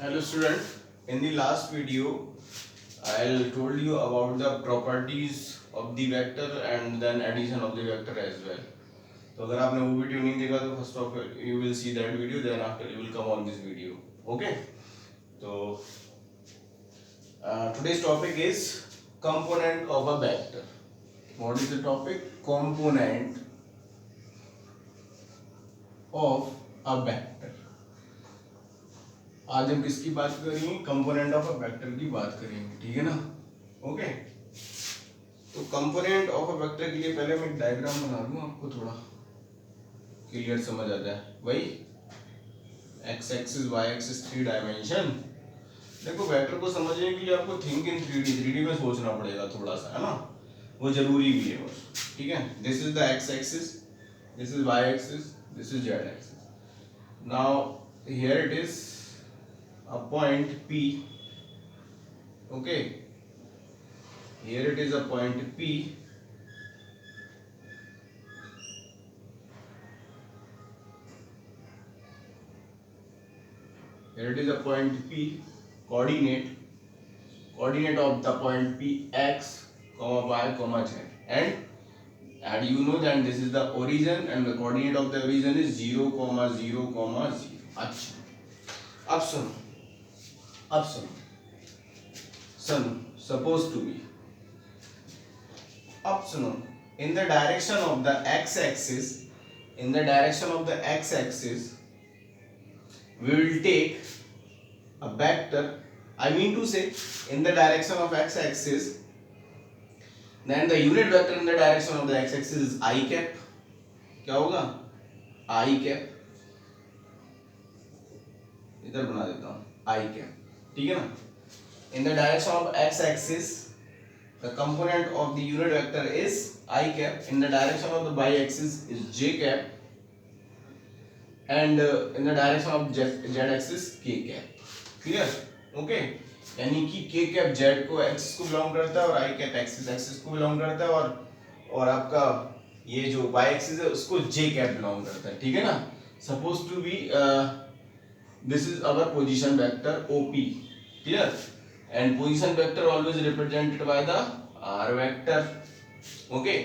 Hello student, in the last video I told you about the properties of the vector and then addition of the vector as well. तो अगर आपने वो video नहीं देखा तो first of you will see that video, then after you will come on this video. Okay, तो today's topic is component of a vector. What is the topic? Component of a vector. आज हम किसकी बात करेंगे? Component of a vector की बात करेंगे, ठीक है ना? ओके, तो कंपोनेंट ऑफ अ वेक्टर के लिए पहले मैं एक डायग्राम बना दूं, आपको थोड़ा क्लियर समझ आ जाए। वही x axis y axis 3 dimension. देखो वेक्टर को समझने के लिए आपको थिंक इन 3D में सोचना पड़ेगा थोड़ा सा, है ना? वो जरूरी भी है बस, ठीक है? This is the x axis, this is y axis, this is z axis. Now here it is a point P. Okay, here it is a point P. Here it is a point P. Coordinate of the point P x, comma y, comma z, and you know that this is the origin and the coordinate of the origin is 0, 0, 0. अच्छा, अब सुनो, supposed to be, अब सुनो, in the direction of the x-axis, we will take a vector. I mean to say, in the direction of x-axis, then the unit vector in the direction of the x-axis is I cap. क्या होगा? I cap. इधर बना देता हूँ I cap. ठीक है ना? In the direction of x-axis, the component of the unit vector is I cap. In the direction of the y-axis is j cap, and in the direction of z-axis k cap. Clear? Okay. यानी कि k cap z को axis को belong करता है और I cap axis को belong करता है, और आपका ये जो y-axis है उसको j cap belong करता है, ठीक है ना? Supposed to be this is our position vector OP. Clear? And position vector always represented by the r vector. Okay,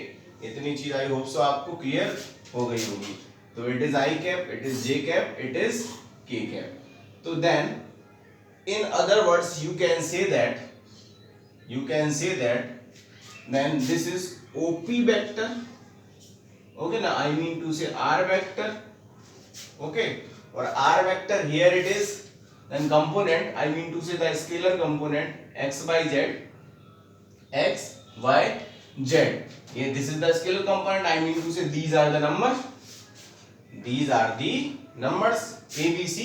इतनी चीज आई होप सो आपको क्लियर हो गई होगी। तो it is I cap, it is j cap, it is k cap. तो then in other words you can say that then this is OP vector. Okay ना? I mean to say r vector. Okay, और r vector here it is, then component I mean to say the scalar component x y z, ये this is the scalar component. I mean to say these are the numbers a b c,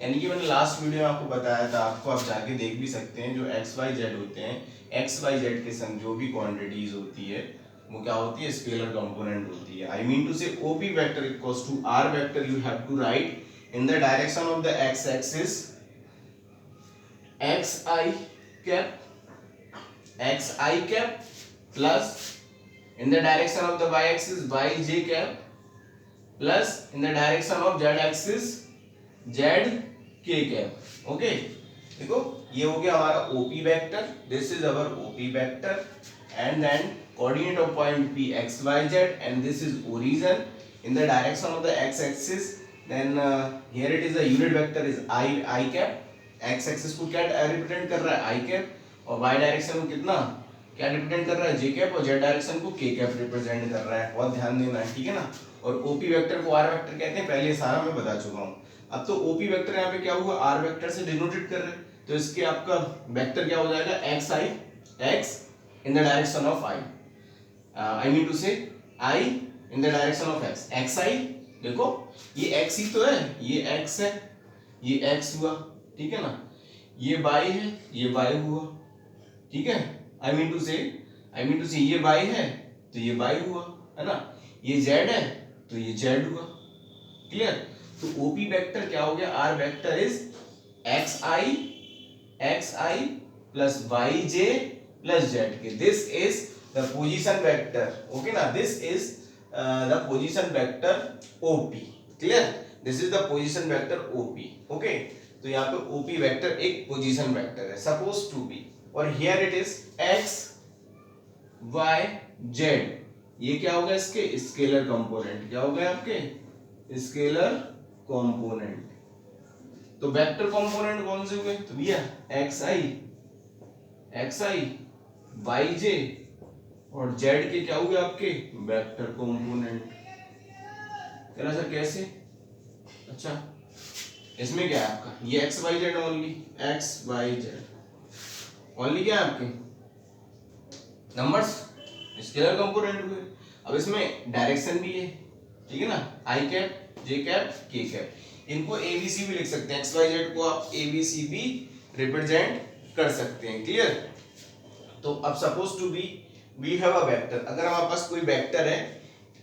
यानी कि मैंने last video में आपको बताया था, आपको आप जाके देख भी सकते हैं, जो x y z होते हैं, x y z के संग जो भी क्वांटिटीज होती है वो क्या होती है? स्केलर कंपोनेंट होती है। I mean to say OP vector equals to R vector you have to write in the direction of the x axis xi cap plus in the direction of the y axis yj cap plus in the direction of z axis zk cap. Okay, देखो ये हो गया हमारा OP vector, this is our OP vector, and then coordinate of point P x y z, and this is origin in the direction of the x axis. Then here it is the unit vector is I cap. x axis को क्या represent कर रहा है? I cap, और y direction को कितना क्या represent कर रहा है? j cap, और z डायरेक्शन को k cap रिप्रेजेंट कर रहा है। बहुत ध्यान देना है, ठीक है ना? और OP वेक्टर को R वेक्टर कहते हैं, पहले सारा मैं बता चुका हूँ। अब तो OP वेक्टर यहाँ पे क्या हुआ? R वेक्टर से डिनोटेड कर रहे हैं, तो इसके आपका वेक्टर क्या हो जाएगा? x in the direction of I. I mean to say I in the direction of x. xi, देखो ये x ही तो है, ये x है, ये x हुआ, ठीक है ना? ये y है, ये y हुआ, ठीक है? I mean to say ये y है तो ये y हुआ, है ना? ये z है तो ये z हुआ। क्लियर? तो OP वेक्टर क्या हो गया? R vector is xi plus yj plus zk. This is the position vector. Okay ना? This is the position vector OP. Clear? This is the position vector OP. Okay. तो यहाँ पे OP vector एक position vector है, suppose to be, और here it is x y z, ये क्या होगा इसके स्केलर कंपोनेंट, क्या होगा आपके स्केलर कंपोनेंट। तो वेक्टर कंपोनेंट कौन से हुए, तो भैया एक्स आई वाई जे और जेड के क्या हुए आपके वेक्टर कंपोनेंट। कह रहा सर कैसे, अच्छा इसमें क्या है आपका ये x y z only, x y z only क्या है आपके नंबर्स, स्केलर कंपोनेंट हुए। अब इसमें डायरेक्शन भी है, ठीक है ना, आई कैप जे कैप के कैप, इनको एबीसी भी लिख सकते हैं, एक्स वाई जेड को आप एबीसी भी रिप्रेजेंट कर सकते हैं, क्लियर। तो अब suppose to be we have a vector, अगर हमारे पास कोई वेक्टर है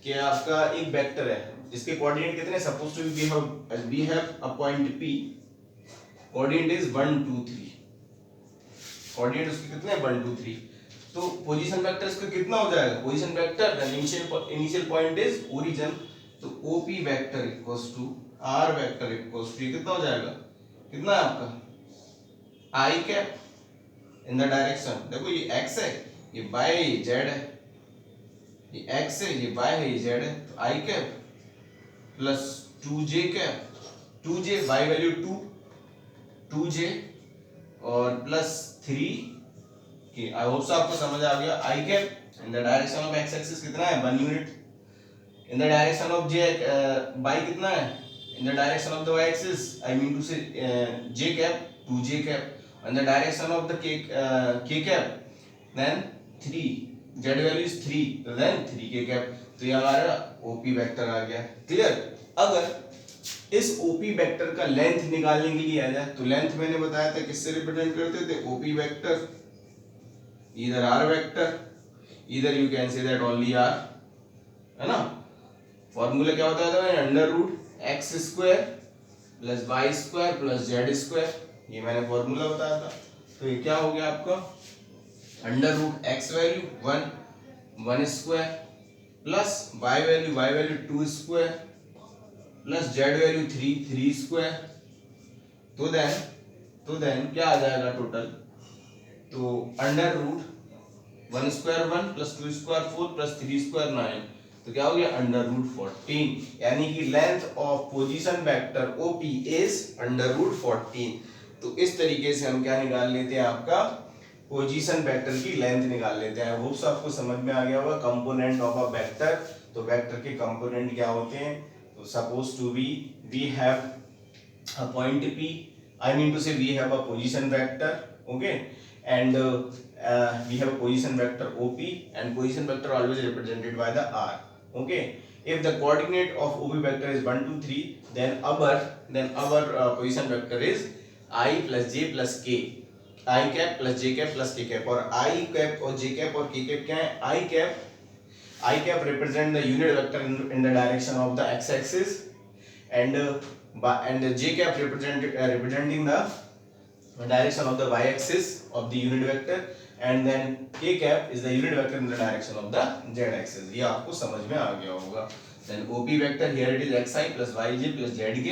कि आपका एक वेक्टर है जिसके कोऑर्डिनेट कितने, suppose to we have a point P, coordinate is 1 2 3, coordinate उसके कितने 1 2 3, तो पोजीशन वेक्टर इसका कितना हो जाएगा, position vector initial point is origin, तो OP vector equals to R vector equals to कितना हो जाएगा, कितना है आपका I cap in the direction, देखो ये x है, ये y है, ये z है, ये x है, ये y है, ये z है, तो i cap plus 2j cap, 2j y value 2j और प्लस 3 की, आई होप सो आपको समझ आ गया। i cap in the direction of x axis कितना है 1 unit, in the direction of j y कितना है, in the direction of the y axis I mean to say j cap 2j cap, in the direction of the k cap then 3, z value is 3, तो then 3k cap, तो ये हमारा OP vector आ गया, clear. अगर इस OP vector का length निकालने के लिए आ जाए तो लेंथ मैंने बताया था किससे रिप्रेजेंट करते थे, OP वेक्टर इधर r वेक्टर, इधर you can say that only r, है ना। फॉर्मूला क्या होता था, under root x square plus Y square plus Z square, ये मैंने फॉर्मूला बताया था। तो ये क्या हो गया आपका under root x value 1 square plus y value 2 square plus z value 3 square, तो देन क्या आ जाएगा टोटल, तो under root 1 square 1 plus 2 square 4 plus 3 square 9, तो क्या हो गया अंडर रूट 14, यानी कि length of position vector OP is under root 14। तो इस तरीके से हम क्या निकाल लेते हैं, आपका पोजीशन वेक्टर की लेंथ निकाल लेते हैं। होप्स आपको समझ में आ गया होगा कंपोनेंट ऑफ अ वेक्टर, तो वेक्टर के कंपोनेंट क्या होते हैं, तो suppose to be we have a point P, I mean to say we have a position vector, okay, and we have a position vector OP and position vector always represented by the R, okay. If the coordinate of OP vector is 1 2 3, then our position vector is I plus J plus K, I cap plus J cap plus K cap, और I cap और J cap और K cap क्या है, I cap represent the unit vector in the direction of the x axis, and J cap representing the direction of the y axis of the unit vector, and then k cap is the unit vector in the direction of the z axis। ये आपको समझ में आ गया होगा। then OP vector here it is xi plus yj plus zk,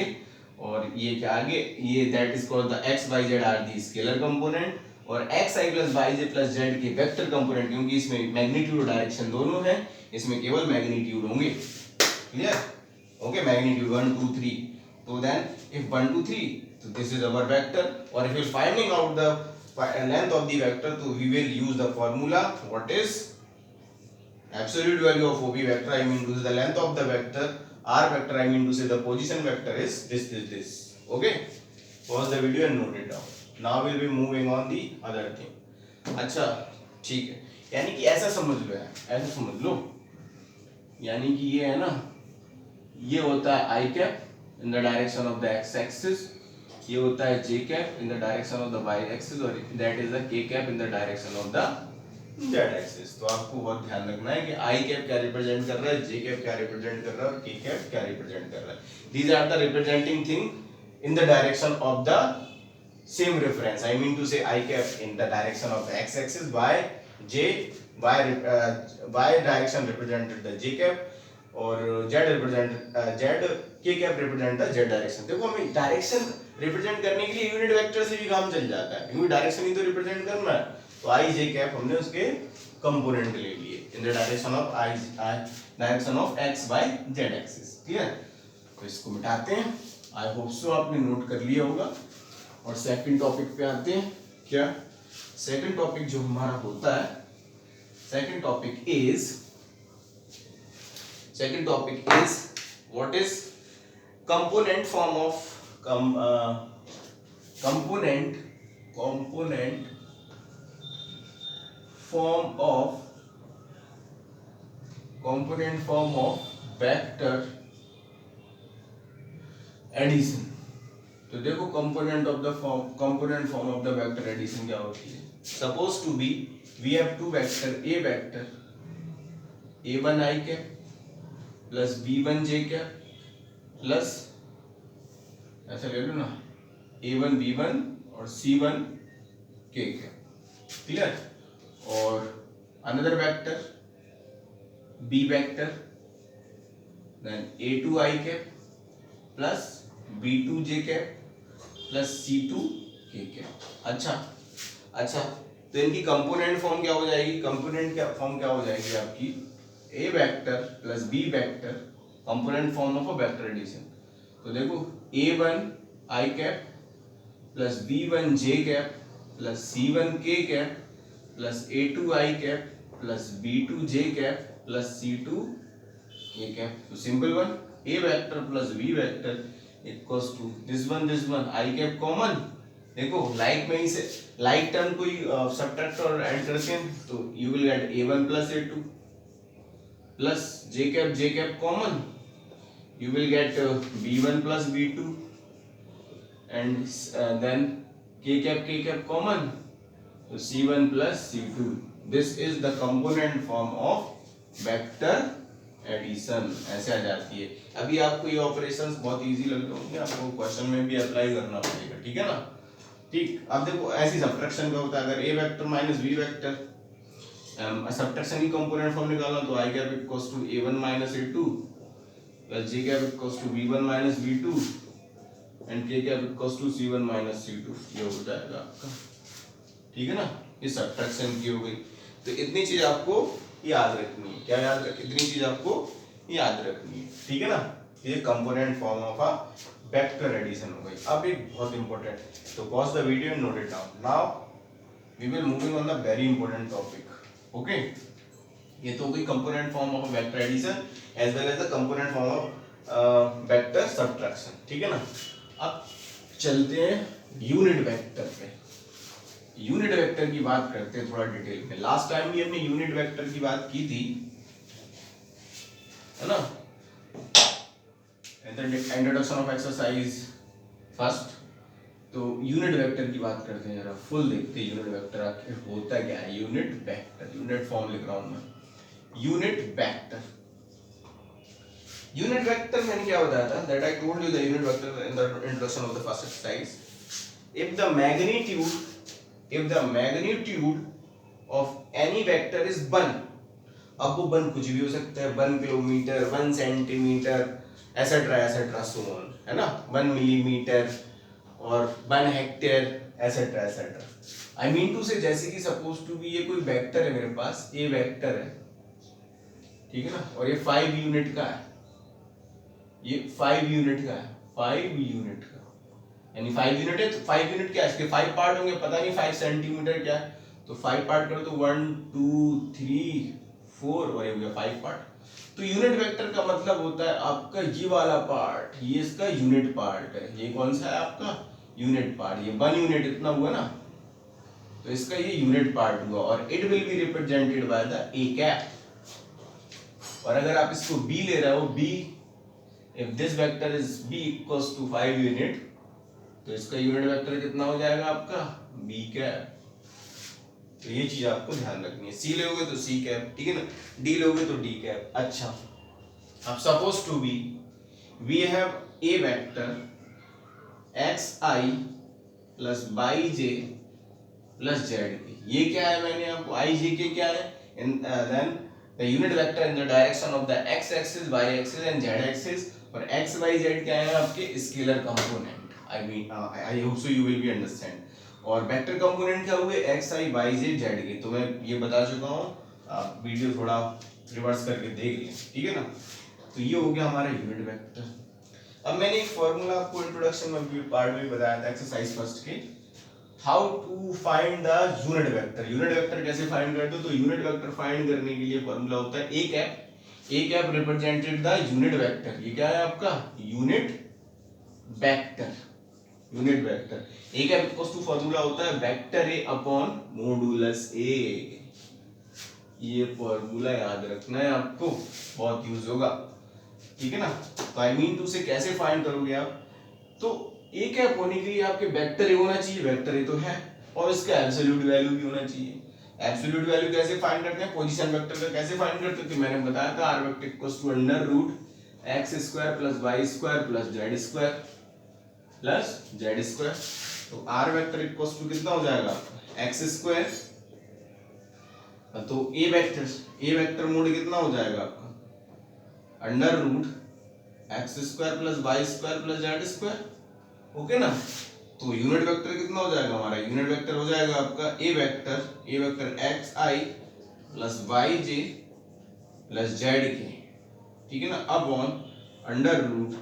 और ये क्या आगे ये that is called the x y z are the scalar component, और xi plus yj plus z के वेक्टर कंपोनेंट, क्योंकि इसमें मैग्नीट्यूड और डायरेक्शन दोनों है, इसमें केवल मैग्नीट्यूड होंगे, क्लियर, ओके, मैग्नीट्यूड 1 2 3, तो then if 1 2 3, so this is our vector, or if you're finding out the length of the vector, so we will use the formula, what is absolute value of OP vector, I mean to say the length of the vector, R vector, I mean to say the position vector is this, okay, pause the video and note it down। now we'll be moving on the other thing। अच्छा ठीक है, यानी कि ऐसा समझ लो यार, ऐसा समझ लो, यानी कि ये है ना, ये होता है i cap in the direction of the x axis, ये होता है j cap in the direction of the y axis, और that is the k cap in the direction of the z axis. तो आपको बहुत ध्यान रखना है कि i कैप क्या रिप्रेजेंट कर रहा है, j कैप क्या रिप्रेजेंट कर रहा है और k कैप क्या रिप्रेजेंट कर रहा है। These are the representing thing in the direction of the same reference, I mean to say i cap in the direction of the x axis, y direction represented the j cap, और z represent z के cap represent the z direction. देखो हमें direction represent करने के लिए unit vector से भी काम चल जाता है, क्योंकि डायरेक्शन ही तो रिप्रेजेंट करना है। तो आई जे कैप हमने उसके कंपोनेंट ले लिए in the direction of direction of x by z axis. ठीक है, तो इसको मिटाते हैं। आई होप सो आपने नोट कर लिया होगा। और सेकंड टॉपिक पे आते हैं। क्या सेकंड टॉपिक जो हमारा होता है, second topic is what is component form of component form of vector addition। तो देखो component form of the vector addition क्या होती है। Suppose to be we have two vector a1 i cap plus b1 j cap plus ऐसा ले लो ना a1 b1 और c1 k कैप। क्लियर। और another vector b vector then a2 i cap plus b2 j cap plus c2 k cap. अच्छा तो इनकी component form क्या हो जाएगी, फॉर्म क्या हो जाएगी आपकी a vector plus b vector component form of a vector addition. तो देखो a1 i cap plus b1 j cap plus c1 k cap plus a2 i cap plus b2 j cap plus c2 k cap. तो simple one, a vector plus b vector equals to this one i cap common. देखो like में ही से like term को ही subtract और add करते हैं, तो you will gate a1 plus a2 plus j cap common, you will get b1 plus b2 and then k cap common, so c1 plus c2। this is the component form of vector addition। ऐसे आ जाती है। अभी आपको ये operations बहुत easy लग रहे होंगे, आपको क्वेश्चन में भी अप्लाई करना पड़ेगा। ठीक है ना। ठीक, अब देखो ऐसी सब्ट्रैक्शन का होता है, अगर a vector minus b vector subtraction की कंपोनेंट फॉर्म निकालना, तो i cap equals to a1 minus a2 plus j cap equals to b1 minus b2 and k cap equals to c1 minus c2। ये हो जाएगा आपका। ठीक है ना, ये सब्ट्रैक्शन की हो गई। तो इतनी चीज आपको याद रखनी है। क्या याद रख, इतनी चीज आपको याद रखनी है। ठीक है ना, ये component form of a vector addition हो गई। अब एक बहुत इंपॉर्टेंट, तो pause the video and note it down. Now we will moving on the very important topic. Okay, ये तो कोई component form of vector addition as well as the component form of vector subtraction. ठीक है ना। अब चलते हैं unit vector पे। यूनिट वेक्टर की बात करते हैं थोड़ा डिटेल में। लास्ट टाइम भी हमने यूनिट वेक्टर की बात की थी, है ना, इंट्रोडक्शन ऑफ एक्सरसाइज फर्स्ट। तो यूनिट वेक्टर की बात करते हैं, जरा फुल देखते हैं यूनिट वेक्टर आखिर होता क्या है। यूनिट वेक्टर, यूनिट फॉर्म लिख रहा हूं मैं, यूनिट वेक्टर मैंने क्या बताया था, that I told you the unit vector in the introduction of the first exercise. If the magnitude of any vector is 1, अब वो 1 कुछ भी हो सकता है, 1 kilometre, 1 centimetre, etcetera so on, है ना, 1 मिलीमीटर और 1 hectare, etcetera. I mean to say, जैसे कि सपोज टू बी ये कोई वेक्टर है मेरे पास, ये वेक्टर है, ठीक है ना, और ये 5 यूनिट का है, ये 5 यूनिट का है, 5 यूनिट का, यानी 5 यूनिट है। तो 5 यूनिट क्या है, इसके 5 पार्ट होंगे, पता नहीं 5 सेंटीमीटर क्या है, तो 5 पार्ट करो तो 1 2 3 4 और ये हो गया 5 पार्ट। तो यूनिट वेक्टर का मतलब होता है आपका ये वाला पार्ट, ये इसका यूनिट पार्ट है। ये कौन सा है आपका यूनिट पार्ट, ये 1 यूनिट इतना हुआ ना, तो इसका ये यूनिट पार्ट हुआ, और it will be represented by the A cap. और अगर आप इसको b ले रहे हो, b if this vector is b equals to 5 unit, तो इसका यूनिट वेक्टर कितना हो जाएगा आपका b कैप। तो ये चीज आपको ध्यान रखनी है। c लोगे तो c कैप, ठीक है ना, d लोगे तो d कैप। अच्छा, अब suppose to be we have a vector xi plus yj plus zk। ये क्या है, मैंने आपको ij के क्या है, then the unit vector in the direction of the x axis, y axis and z axis. और x y z क्या है आपके scalar component, I hope so you will be understand. और वेक्टर कंपोनेंट क्या हुए, x i y z z के, तो मैं ये बता चुका हूँ, आप वीडियो थोड़ा रिवर्स करके देख लें, ठीक है ना। तो ये हो गया हमारा यूनिट वेक्टर। अब मैंने एक फॉर्मूला आपको इंट्रोडक्शन में पार्ट में बताया था एक्सरसाइज फर्स्ट के, how to find the unit vector. Unit vector कैसे फाइंड करते हो, तो यूनिट वेक्टर फाइंड करने के लिए फॉर्मूला होता है a cap. A cap represented the unit vector, ये क्या है आपका unit vector. Unit vector a cap equals to formula होता है vector a upon modulus a. ये फॉर्मूला याद रखना है आपको, बहुत यूज होगा, ठीक है ना। तो आई मीन टू से कैसे फाइंड करोगे आप, तो ए कैप होने के लिए आपके वेक्टर ए होना चाहिए, वेक्टर ए तो है, और इसका एब्सोल्यूट वैल्यू भी होना चाहिए। एब्सोल्यूट वैल्यू कैसे फाइंड करते हैं, पोजीशन वेक्टर का कैसे फाइंड करते हैं, तो मैंने बताया था R vector equals to under root x square plus Y square plus Z square plus Z square. तो आर वेक्टर इक्वल्स टू कितना हो जाएगा, एक्स स्क्वायर, तो ए वेक्टर मोड कितना हो जाएगा आपका under root x square plus Y square plus Z square, okay ना। तो यूनिट वेक्टर कितना हो जाएगा हमारा, यूनिट वेक्टर हो जाएगा आपका A vector X I plus Y J plus Z K, ठीक है ना, upon under root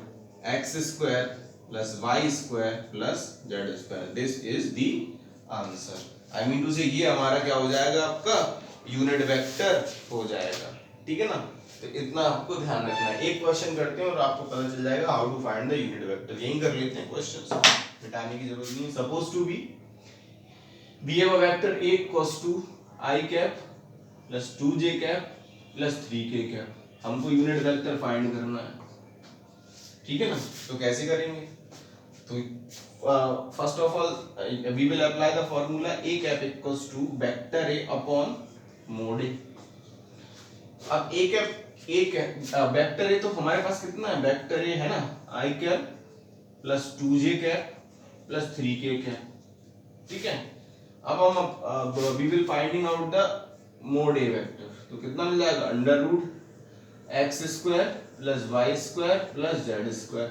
x square plus Y square plus Z square. This is the answer. I mean to say ये हमारा क्या हो जाएगा, आपका यूनिट वेक्टर हो जाएगा, ठीक है ना। तो इतना आपको ध्यान रखना है। एक क्वेश्चन करते हैं और आपको पता चल जाएगा how to find the unit vector. यहीं कर लेते हैं क्वेश्चन, मिटाने की जरूरत नहीं है। Suppose to be we have a vector a equals to i cap plus 2j cap plus 3k cap. हमको यूनिट वेक्टर फाइंड करना है, ठीक है ना। तो कैसे करेंगे, तो first of all we will apply the formula a cap equals to vector a upon mod a। अब a कैप वेक्टर a तो हमारे पास कितना है, वेक्टर a है ना i cap plus 2j cap plus 3k cap, ठीक है। अब हम we will finding out the mod A vector, तो कितना मिल जाएगा under root x square plus Y square plus Z square.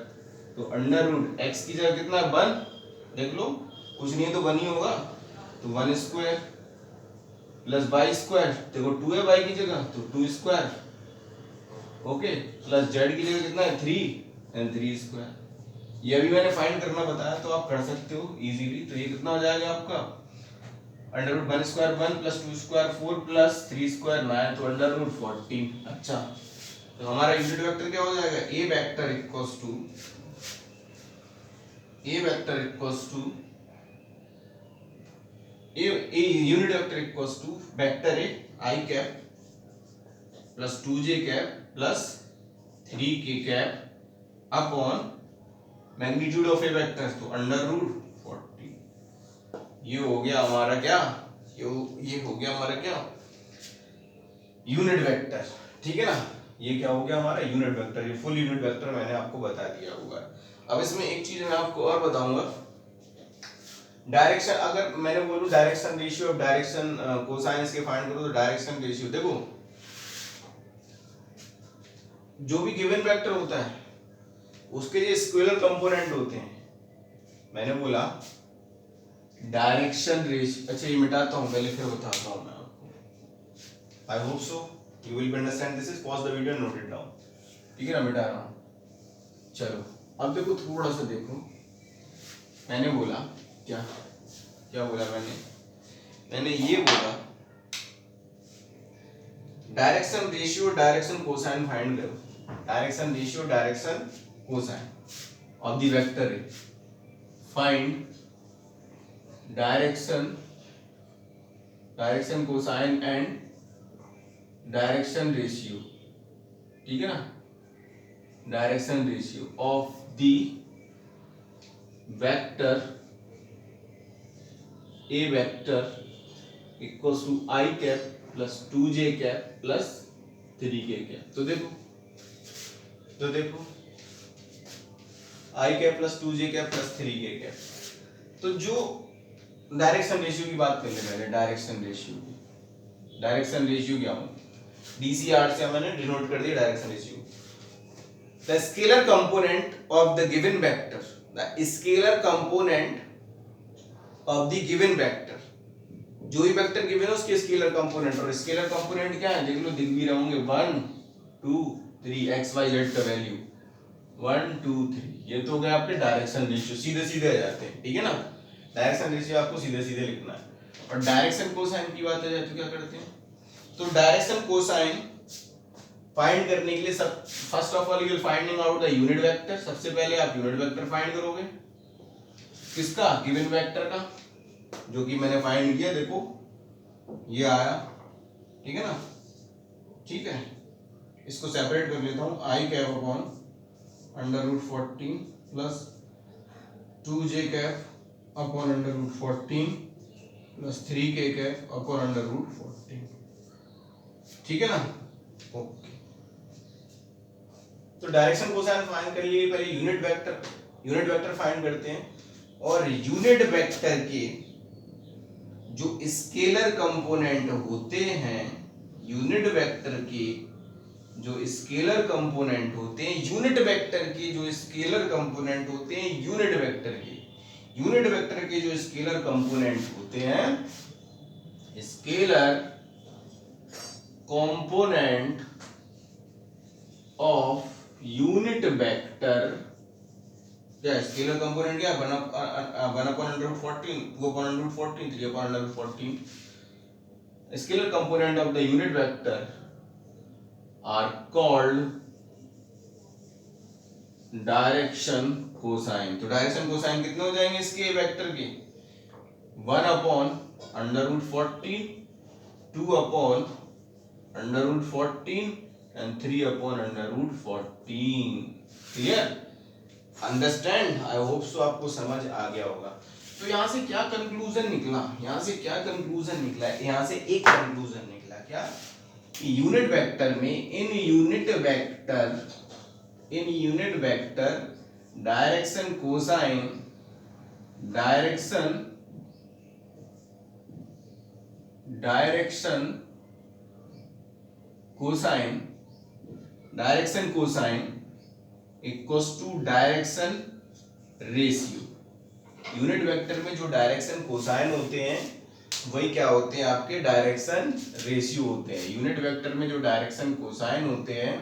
तो अंडर रूट एक्स की जगह कितना है 1, देख लो कुछ नहीं है तो 1 ही होगा, तो 1 स्क्वायर प्लस वाई स्क्वायर, देखो 2 है वाई की जगह तो 2 स्क्वायर, ओके, प्लस जेड की जगह कितना है 3 एंड 3 स्क्वायर। ये अभी मैंने फाइंड करना बताया तो आप कर सकते हो इजीली। तो ये कितना हो जाएगा आपका under root 1 square 1 plus 2 square 4 plus 3 square 9, तो अंडर रूट 14। अच्छा, तो हमारा यूनिट वेक्टर क्या हो जाएगा, a vector equals to unit vector equals to vector a i cap plus 2j cap plus 3k cap upon magnitude of a vector, तो under root 40। ये हो गया हमारा क्या, ये हो गया हमारा क्या यूनिट वेक्टर, ठीक है ना। ये क्या हो गया हमारा यूनिट वेक्टर, ये फुल यूनिट वेक्टर मैंने आपको बता दिया होगा। अब इसमें एक चीज मैं आपको और बताऊंगा, डायरेक्शन, अगर मैंने बोलूं direction ratio of direction cosine के फाइंड करो, तो डायरेक्शन रेशियो देखो, जो भी गिवन वेक्टर होता है उसके जो स्केलर कंपोनेंट होते हैं, मैंने बोला डायरेक्शन रेशियो। अच्छा ये मिटाता हूं पहले, फिर बताता हूं मैं आपको। आई hope so you will understand this. Is pause the video, note it down, ठीक है ना। मिटा रहा हूं, चलो अब देखो थोड़ा सा देखो, मैंने बोला क्या क्या बोला मैंने ये बोला direction ratio direction cosine find करो, direction ratio direction cosine of the vector a, find direction cosine and direction ratio, ठीक है ना, direction ratio of the vector A vector equals to i cap plus 2j cap plus 3k cap. तो देखो i cap plus 2j cap plus 3k cap. तो जो direction ratio की बात कर ले पहले, डायरेक्शन रेशियो क्या हो, DCR से मैंने डिनोट कर दिया direction ratio. The scalar component of the given vector, the scalar component of the given vector, जो भी वेक्टर गिवन है उसके स्केलर कंपोनेंट, और स्केलर कंपोनेंट क्या है देख लो, दिख भी रहे होंगे 1 2 3 एक्स वाई जेड का वैल्यू 1 2 3, ये तो हो गया आपके डायरेक्शन रेशियो, सीधे सीधे आ जाते हैं, ठीक है ना। डायरेक्शन रेशियो आपको सीधे सीधे लिखना है। और डायरेक्शन कोसाइन की बात आ जाए तो क्या करते हैं, तो डायरेक्शन कोसाइन फाइंड करने के लिए सब first of all you will finding out the unit vector. सबसे पहले आप यूनिट वेक्टर फाइंड करोगे, किसका, गिवन वेक्टर का, जो कि मैंने फाइंड किया, देखो ये आया, ठीक है ना, ठीक है। इसको सेपरेट कर लेता हूं, i cap upon under root 14 plus 2j cap upon under root 14 plus 3k cap upon under root 14, ठीक है ना, ओके। तो डायरेक्शन कोसाइन फाइंड कर लिए, पहले यूनिट वेक्टर फाइंड करते हैं, और यूनिट वेक्टर के जो स्केलर कंपोनेंट होते हैं, यूनिट वेक्टर के जो स्केलर कंपोनेंट होते हैं, यूनिट वेक्टर के जो स्केलर कंपोनेंट होते हैं, यूनिट वेक्टर के जो स्केलर कंपोनेंट होते हैं, scalar component of unit vector, क्या स्केलर कंपोनेंट क्या, 1 upon under root 14, 2 upon under root 14, 3 upon under root 14, scalar component of the unit vector are called direction cosine. तो direction cosine कितने हो जाएंगे इसके वेक्टर के, 1 upon under root 14, 2 upon under root 14 and 3 upon under root 14। Clear, understand, I hope so आपको समझ आ गया होगा। तो यहां से क्या कंक्लूजन निकला, यहां से एक कंक्लूजन निकला, क्या, यूनिट वेक्टर में, in unit vector direction cosine equals to direction ratio. Unit vector में जो डायरेक्शन कोसाइन होते हैं वही क्या होते हैं, आपके डायरेक्शन रेशियो होते हैं। यूनिट वेक्टर में जो डायरेक्शन कोसाइन होते हैं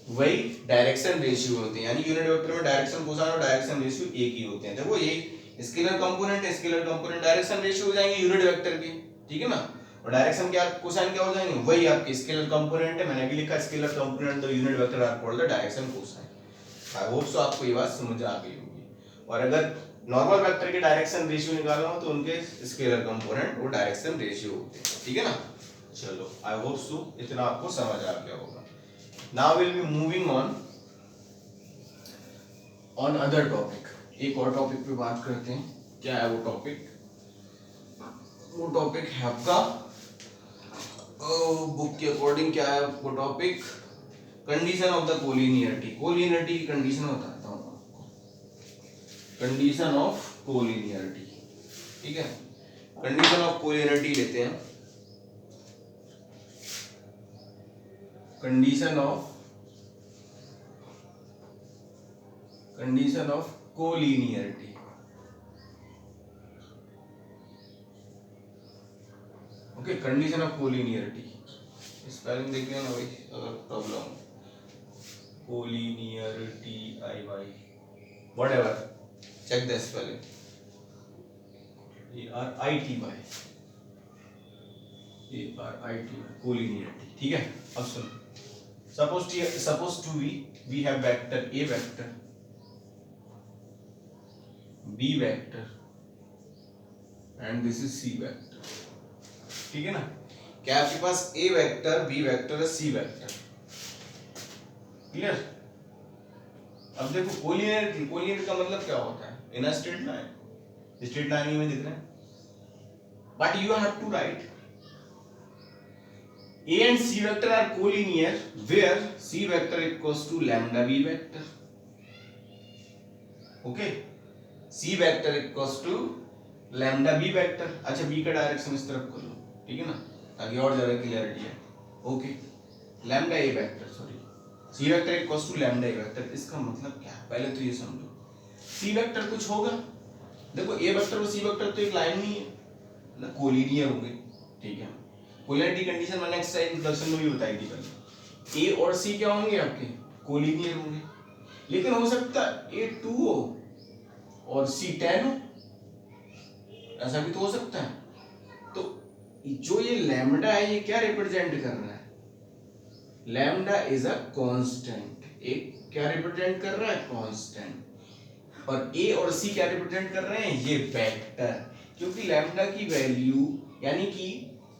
वही डायरेक्शन रेशियो होते हैं, यानी यूनिट वेक्टर में डायरेक्शन कोसाइन और डायरेक्शन रेशियो एक ही होते हैं। देखो ये स्केलर कंपोनेंट डायरेक्शन रेशियो हो जाएंगे यूनिट वेक्टर के, ठीक है ना, और डायरेक्शन क्या, कोसाइन क्या हो जाएंगे, वही आपके स्केलर कंपोनेंट है। मैंने भी लिखा scalar component the unit vector are called the direction cosine. I hope so आपको ये बात समझ आ गई होगी। और अगर नॉर्मल वेक्टर के डायरेक्शन रेशियो निकालना हो तो उनके स्केलर कंपोनेंट वो डायरेक्शन रेशियो होते हैं, ठीक है ना। चलो, आई होप सो इतना आपको समझ आ गया होगा। Now will be moving on other topic. एक और टॉपिक पे बात करते हैं। क्या है वो टॉपिक, वो टॉपिक है आपका बुक के अकॉर्डिंग क्या है वो topic, condition of the collinearity. Collinearity की कंडीशन बताता हूं आपको, कंडीशन ऑफ कोलिनियरिटी, ठीक है। कंडीशन ऑफ कोलिनियरिटी लेते हैं, condition of collinearity. Okay, condition of collinearity, spelling देख लेना भाई अगर problem, collinearity IY whatever, check the spelling, ARITY, collinearity, ठीक है। अब सुनो, suppose to we have vector A vector, B vector and this is C vector, ठीक है ना। क्या आपके पास A वेक्टर, B वेक्टर और C वेक्टर, क्लियर। अब देखो कोलिनियर का मतलब क्या होता है, इन अ स्ट्रेट लाइन में दिख रहा है, but you have to write A and C vector are collinear where C vector equals to lambda B vector, okay, C vector equals to lambda B vector। अच्छा, B का direction इस तरफ कर लो, ठीक है ना, ताकि और ज्यादा क्लियरिटी है। Okay, lambda A vector, sorry C vector equals to lambda A vector. इसका मतलब क्या है पहले तो ये समझो। सी वेक्टर कुछ होगा, देखो ए वेक्टर और सी वेक्टर तो एक लाइन नहीं है, मतलब कोलिनियर होंगे, ठीक है। कोलिनियरिटी कंडीशन मैंने एक्सरसाइज इंट्रोडक्शन में भी बताई थी पहले। ए और सी क्या होंगे आपके, कोलिनियर होंगे, लेकिन हो सकता है ए 2 हो और सी 10 हो, ऐसा भी तो हो सकता है। तो जो ये लैम्डा है ये क्या रिप्रेजेंट कर रहा है, लैम्डा इज अ कांस्टेंट, एक क्या रिप्रेजेंट कर रहा है, कांस्टेंट। और ए और सी क्या रिप्रेजेंट कर रहे हैं, ये वेक्टर, क्योंकि लैम्डा की वैल्यू, यानी कि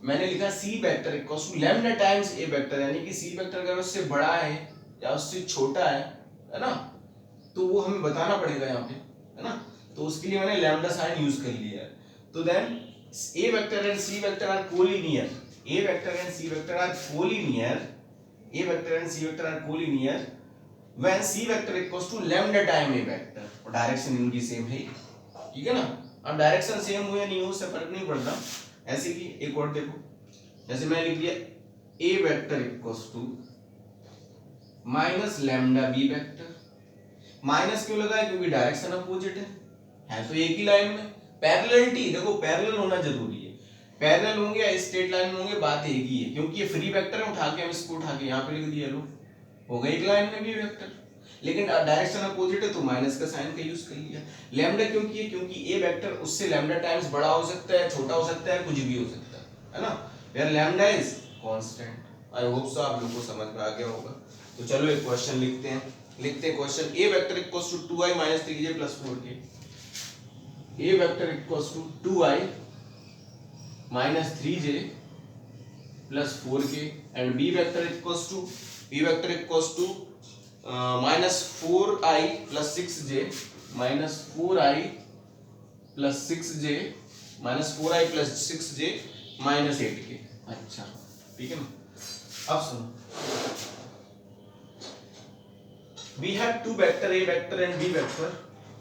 मैंने लिखा C vector equals to lambda times A vector, यानी कि सी वेक्टर अगर उससे बड़ा है या उससे छोटा है ना, तो वो हमें बताना पड़ेगा यहाँ पे, है ना। तो उसके लिए मैंने लैम्डा साइन यूज कर लिया है। तो then A vector and C vector are collinear, A vector and C vector are collinear, A vector and C vector are collinear when c vector equals to lambda time a vector, और direction इनकी same है, ठीक है ना। अब direction same हुए नहीं हो उससे फर्क नहीं पड़ता। ऐसे कि एक और देखो, जैसे मैं लिख दिया a vector equals to minus lambda b vector, minus क्यों लगा है, क्योंकि डायरेक्शन अपोजिट है तो एक ही लाइन में। पैरेललिटी देखो, पैरेलल होना जरूरी है, पैरेलल होंगे या स्ट्रेट लाइन में होंगे बात एक ही है, क्योंकि ये फ्री वेक्टर है, उठा के हम इसको उठा के यहाँ पे लिख दिया, लो हो गई एक लाइन में भी वेक्टर, लेकिन डायरेक्शन अपोजिट है तो माइनस का साइन का यूज कर लिया। लैम्डा क्यों किया, क्योंकि ए वेक्टर उससे लैम्डा टाइम्स बड़ा हो सकता है, छोटा हो सकता है, कुछ भी हो सकता है ना, where lambda is constant. I hope so आप लोगों को समझ में आ गया होगा। तो चलो एक क्वेश्चन लिखते हैं question, A vector equals to 2i - 3j + 4k, A vector equals to 2i - 3j + 4k and B vector equals to -4i + 6j -4i + 6j -4i + 6j -8k। अच्छा ठीक है ना। अब सुनो, we have two vector A vector and B vector.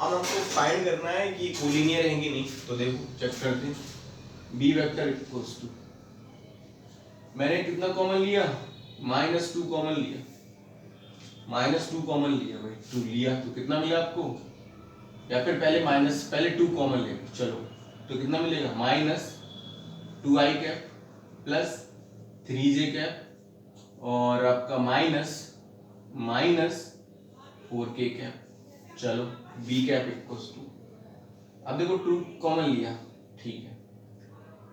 अब हमको find करना है कि कोलिनियर है कि नहीं, तो देखो चेक करते हैं। बी वेक्टर इक्वल्स टू, मैंने कितना कॉमन लिया, -2 कॉमन लिया, -2 कॉमन लिया भाई, 2 लिया तो कितना मिला आपको, या फिर पहले 2 कॉमन ले, चलो तो कितना मिलेगा, -2i कैप + 3j कैप और आपका -4k कैप। चलो b कैप इक्वल्स टू, अब देखो 2 कॉमन लिया, ठीक है,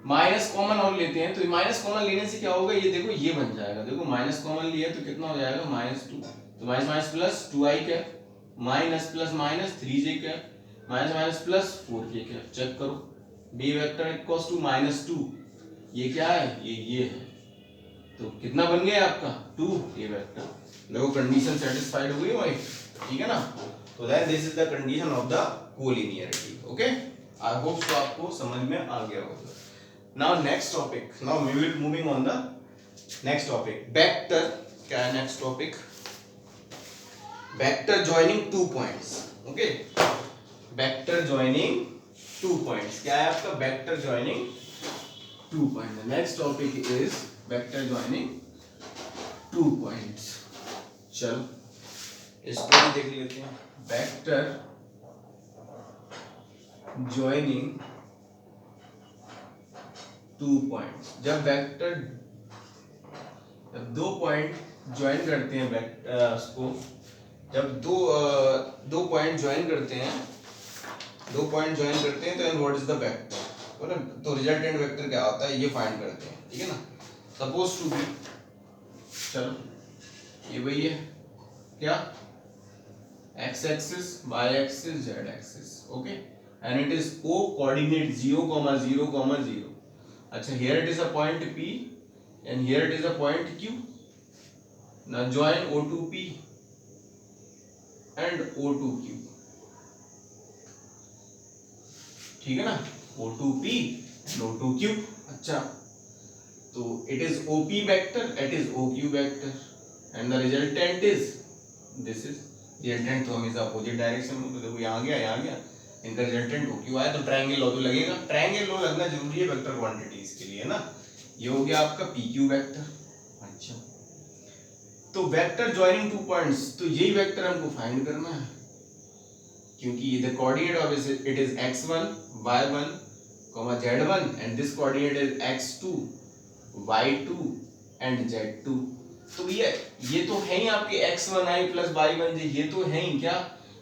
माइनस कॉमन और लेते हैं, तो माइनस कॉमन लेने से क्या होगा, ये देखो ये बन जाएगा, देखो माइनस कॉमन लिया तो कितना हो जाएगा, -2, तो minus plus 2i cap minus plus minus 3j cap minus plus 4k cap. Check करो, b वेक्टर इक्वल्स टू -2, ये क्या है, ये है, तो कितना बन गया आपका 2 a वेक्टर। देखो कंडीशन सेटिस्फाइड हुई भाई, ठीक है ना। तो that this is the condition of the collinearity. Okay, I hope तो आपको समझ में आ गया होगा। Now next topic. Now we will moving on the next topic. Vector. क्या है next topic? Vector joining 2 points. Okay. Vector joining 2 points. क्या है आपका vector joining 2 points? The next topic is vector joining 2 points. चलो इसको भी देख लेते हैं। Vector joining 2 पॉइंट्स, जब दो पॉइंट ज्वाइन करते हैं उसको, जब दो पॉइंट ज्वाइन करते हैं तो व्हाट इज द वेक्टर, तो रिजल्टेंट वेक्टर क्या होता है ये फाइंड करते हैं, ठीक है ना। सपोज टू बी, चलो ये वही है क्या, x axis, y axis, z axis, okay, and it is o coordinate 0, 0, 0। अच्छा, here it is a point P and here it is a point Q. Now join O to P and O to Q. ठीक है ना, O to P and O to Q। अच्छा, तो it is OP vector, it is OQ vector and the resultant is this is, resultant तो हमेशा opposite direction में, तो देखो यहाँ गया, इनका रिजल्टेंट OQ आया तो ट्रायंगल लॉ तो लगेगा, ट्रायंगल लॉ लगना जरूरी है वेक्टर क्वांटिटीज के लिए ना। ये हो गया आपका PQ वेक्टर, अच्छा, तो वेक्टर ज्वाइनिंग टू पॉइंट्स, तो यही वेक्टर हमको फाइंड करना है, क्योंकि the coordinate of it is x1 y1 z1 and this coordinate is x2 y2 and z2। तो ये तो है ही आपके x1i प्लस y1j, ये तो है ही क्या,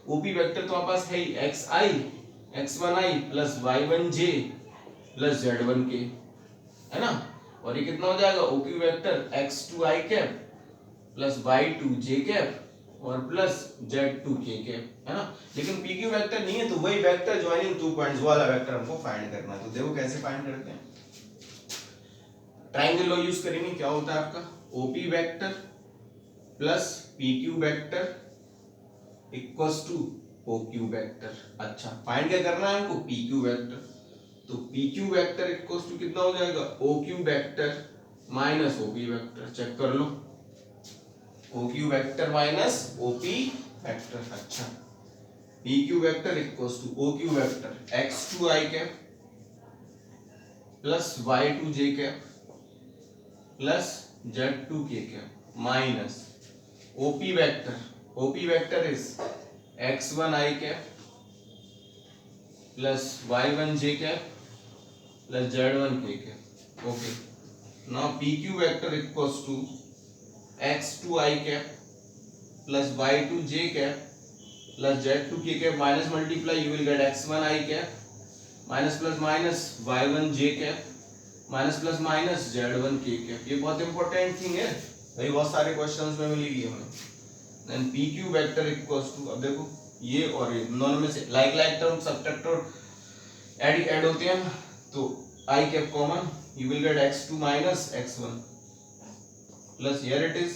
ओपी वेक्टर तो आपके पास है ही x1i plus y1j plus z1k, है ना। और ये कितना हो जाएगा, OP vector x2i cap plus y2j cap और प्लस z2k कैप, है ना। लेकिन pq वेक्टर नहीं है, तो वही वेक्टर ज्वाइनिंग टू पॉइंट्स वाला वेक्टर हमको फाइंड करना है। तो देखो कैसे फाइंड करते हैं, ट्रायंगल लॉ यूज करेंगे। क्या होता है आपका, OP vector plus PQ vector equals to OQ vector. अच्छा, फाइंड क्या करना है हमको, पीक्यू वेक्टर। तो पीक्यू वेक्टर इक्वल्स टू कितना हो जाएगा, OQ vector minus OP vector. Check कर लो, OQ vector minus OP vector. अच्छा, PQ vector equals to OQ vector x2i cap plus y2j cap plus z2k cap minus OP vector is x1i cap plus y1j cap plus z1k cap. Okay, now pq vector equals to x2i cap plus y2j cap plus z2k cap minus multiply, you will get x1i cap minus plus minus y1j cap minus plus minus z1k cap. ये बहुत important thing है भाई, बहुत सारे questions में मिलेगी हमें। Then pq vector equals to, अब देखो ये और ये दोनों में से लाइक टर्म सब्ट्रैक्ट और ऐड होते हैं, तो i cap common, you will get x2 minus x1 plus here it is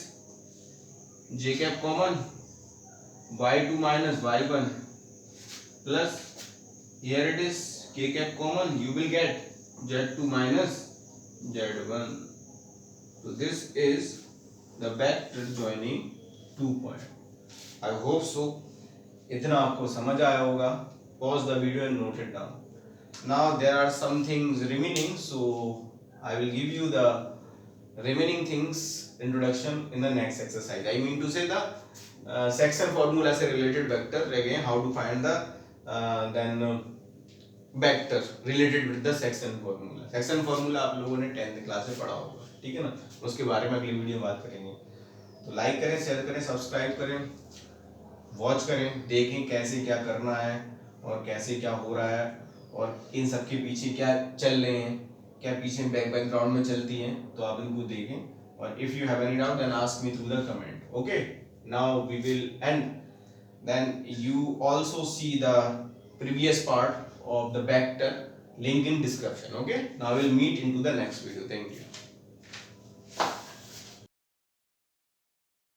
j cap common, y2 minus y1 plus here it is k cap common, you will get z2 minus z1। so this is the vector joining two point। I hope so इतना आपको समझ आया होगा। pause the video and note it down। now there are some things remaining, so I will give you the remaining things introduction in the next exercise। I mean to say the section formula से related vector again, how to find the then vector related with the section formula. Section formula आप लोगों ने 10th class में पढ़ा होगा, ठीक है ना, उसके बारे में अगली वीडियो में बात करेंगे। तो लाइक करें, शेयर करें, सब्सक्राइब करें, वॉच करें, देखें कैसे क्या करना है और कैसे क्या हो रहा है और इन सब के पीछे क्या चल रहे हैं, क्या पीछे बैकग्राउंड में चलती हैं, तो आप इनको देखें। और if you have any doubt then ask me through the comment. Okay, now we will end then you also see the previous part of the vector, link in description। okay, now we'll meet into the next video। thank you।